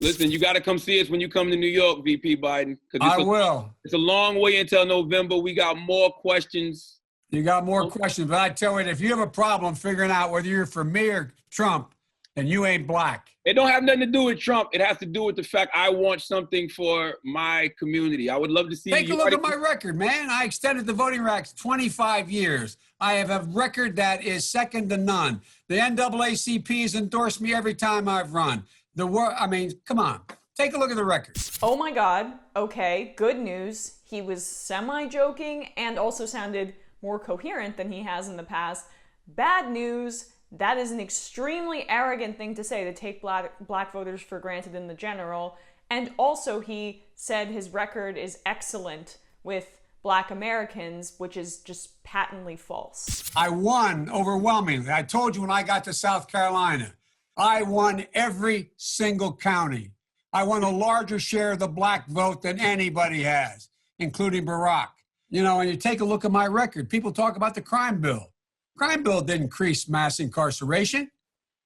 Listen, you got to come see us when you come to New York, VP Biden. I will. It's a long way until November. We got more questions. You got more questions, but I tell you, if you have a problem figuring out whether you're for me or Trump, then you ain't black. It don't have nothing to do with Trump. It has to do with the fact I want something for my community. I would love to see. Take a look at my record, man. I extended the voting rights 25 years. I have a record that is second to none. The NAACP has endorsed me every time I've run. Come on. Take a look at the record. Oh my God. Okay, good news. He was semi-joking and also sounded more coherent than he has in the past. Bad news. That is an extremely arrogant thing to say, to take black voters for granted in the general. And also he said his record is excellent with black Americans, which is just patently false. I won overwhelmingly. I told you when I got to South Carolina, I won every single county. I won a larger share of the black vote than anybody has, including Barack. You know, and you take a look at my record, people talk about the crime bill. Crime bill didn't increase mass incarceration.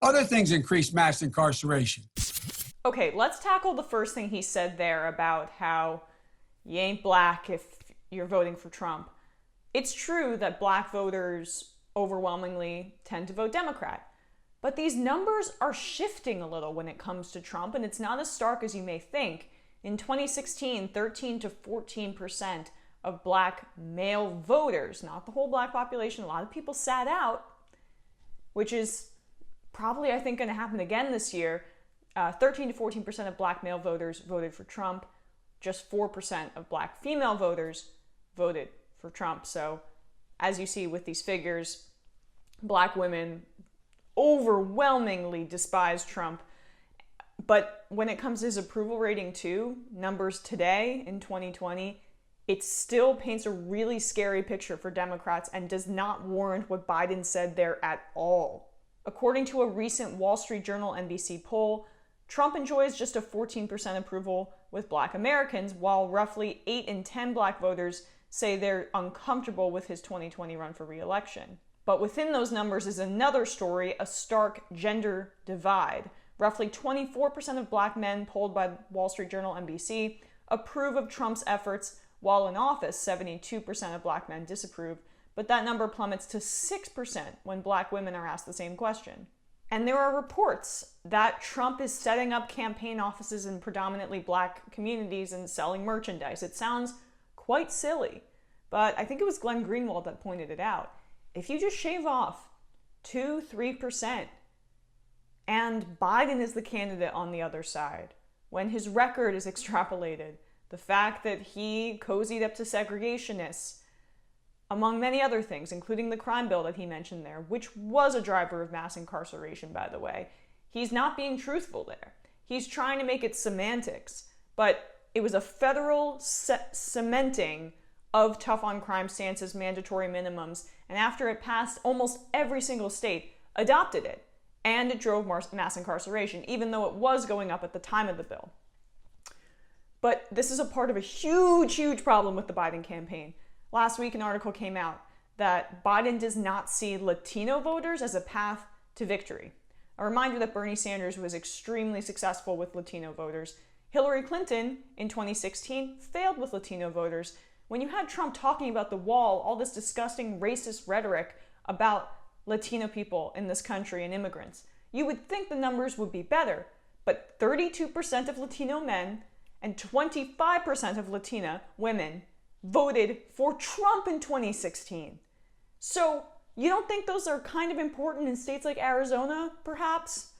Other things increased mass incarceration. Okay, let's tackle the first thing he said there about how you ain't black if you're voting for Trump. It's true that black voters overwhelmingly tend to vote Democrat, but these numbers are shifting a little when it comes to Trump, and it's not as stark as you may think. In 2016, 13 to 14% of black male voters, not the whole black population, a lot of people sat out, which is probably, I think, going to happen again this year. 13 to 14% of black male voters voted for Trump. Just 4% of black female voters voted for Trump. So as you see with these figures, black women overwhelmingly despise Trump. But when it comes to his approval rating too, numbers today in 2020, it still paints a really scary picture for Democrats and does not warrant what Biden said there at all. According to a recent Wall Street Journal NBC poll, Trump enjoys just a 14% approval with black Americans, while roughly 8 in 10 black voters say they're uncomfortable with his 2020 run for re-election. But within those numbers is another story, a stark gender divide. Roughly 24% of black men polled by Wall Street Journal NBC approve of Trump's efforts, while in office, 72% of black men disapprove, but that number plummets to 6% when black women are asked the same question. And there are reports that Trump is setting up campaign offices in predominantly black communities and selling merchandise. It sounds quite silly, but I think it was Glenn Greenwald that pointed it out. If you just shave off 2-3%, and Biden is the candidate on the other side, when his record is extrapolated, the fact that he cozied up to segregationists, among many other things, including the crime bill that he mentioned there, which was a driver of mass incarceration, by the way. He's not being truthful there. He's trying to make it semantics, but it was a federal cementing of tough on crime stances, mandatory minimums, and after it passed, almost every single state adopted it, and it drove mass incarceration, even though it was going up at the time of the bill. But this is a part of a huge, huge problem with the Biden campaign. Last week, an article came out that Biden does not see Latino voters as a path to victory. A reminder that Bernie Sanders was extremely successful with Latino voters. Hillary Clinton in 2016 failed with Latino voters. When you had Trump talking about the wall, all this disgusting racist rhetoric about Latino people in this country and immigrants, you would think the numbers would be better. But 32% of Latino men and 25% of Latina women voted for Trump in 2016. So you don't think those are kind of important in states like Arizona, perhaps?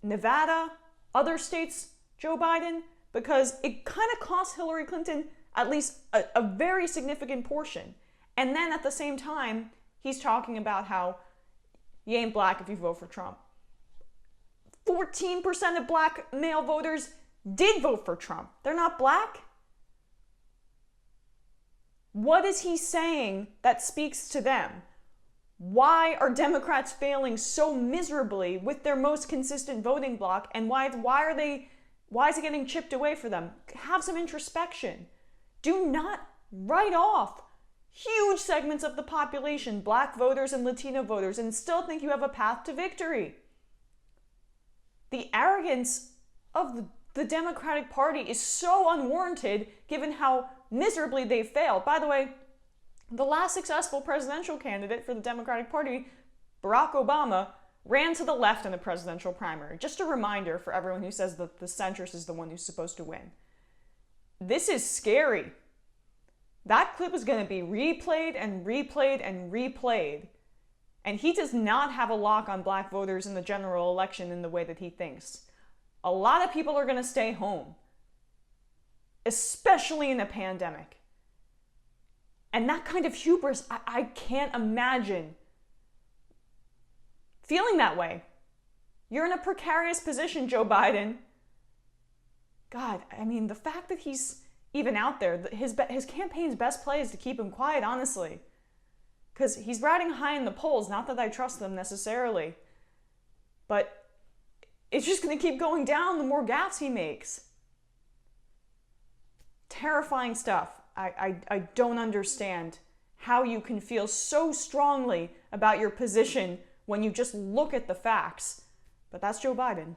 Nevada? Other states, Joe Biden? Because it kind of cost Hillary Clinton at least a very significant portion. And then at the same time, he's talking about how you ain't black if you vote for Trump. 14% of black male voters did vote for Trump. They're not black? What is he saying that speaks to them? Why are Democrats failing so miserably with their most consistent voting bloc, and why is it getting chipped away for them? Have some introspection. Do not write off huge segments of the population, black voters and Latino voters, and still think you have a path to victory. The arrogance of the Democratic Party is so unwarranted given how miserably they've failed. By the way, the last successful presidential candidate for the Democratic Party, Barack Obama, ran to the left in the presidential primary. Just a reminder for everyone who says that the centrist is the one who's supposed to win. This is scary. That clip is going to be replayed and replayed and replayed. And he does not have a lock on black voters in the general election in the way that he thinks. A lot of people are going to stay home, especially in a pandemic. And that kind of hubris, I can't imagine feeling that way. You're in a precarious position, Joe Biden. God, I mean, the fact that he's even out there, his campaign's best play is to keep him quiet, honestly. Because he's riding high in the polls, not that I trust them necessarily. But it's just going to keep going down the more gaffes he makes. Terrifying stuff. I don't understand how you can feel so strongly about your position when you just look at the facts. But that's Joe Biden.